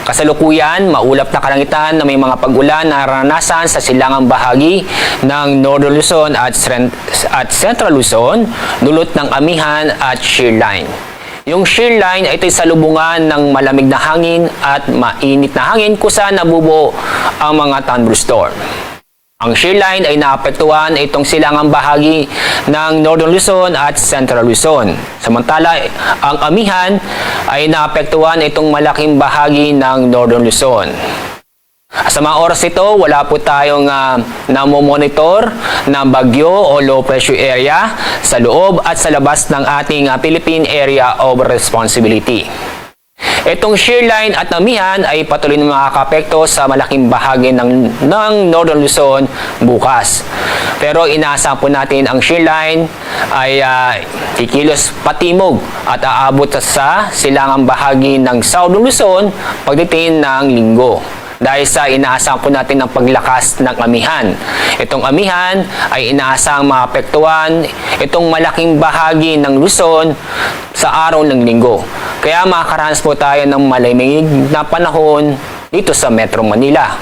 Kasalukuyan, maulap na kalangitan na may mga pag-ulan na naranasan sa silangang bahagi ng Northern Luzon at Central Luzon, dulot ng amihan at shear line. Yung shear line ay ito'y salubungan ng malamig na hangin at mainit na hangin kung saan nabubuo ang mga thunderstorm. Ang shear line ay naapektuhan itong silangang bahagi ng Northern Luzon at Central Luzon. Samantala, ang amihan ay naapektuhan itong malaking bahagi ng Northern Luzon. Sa mga oras ito, wala po tayong namomonitor na bagyo o low pressure area sa loob at sa labas ng ating Philippine Area of Responsibility. Itong shear line at amihan ay patuloy na makakapekto sa malaking bahagi ng Northern Luzon bukas. Pero inaasahan po natin ang shear line ay kikilos patimog at aabot sa silangang bahagi ng Southern Luzon pagdating ng linggo. Dahil sa inaasahan po natin ang paglakas ng amihan. Itong amihan ay inaasahang maapektuhan itong malaking bahagi ng Luzon sa araw ng linggo. Kaya makakaranas po tayo ng malamig na panahon dito sa Metro Manila.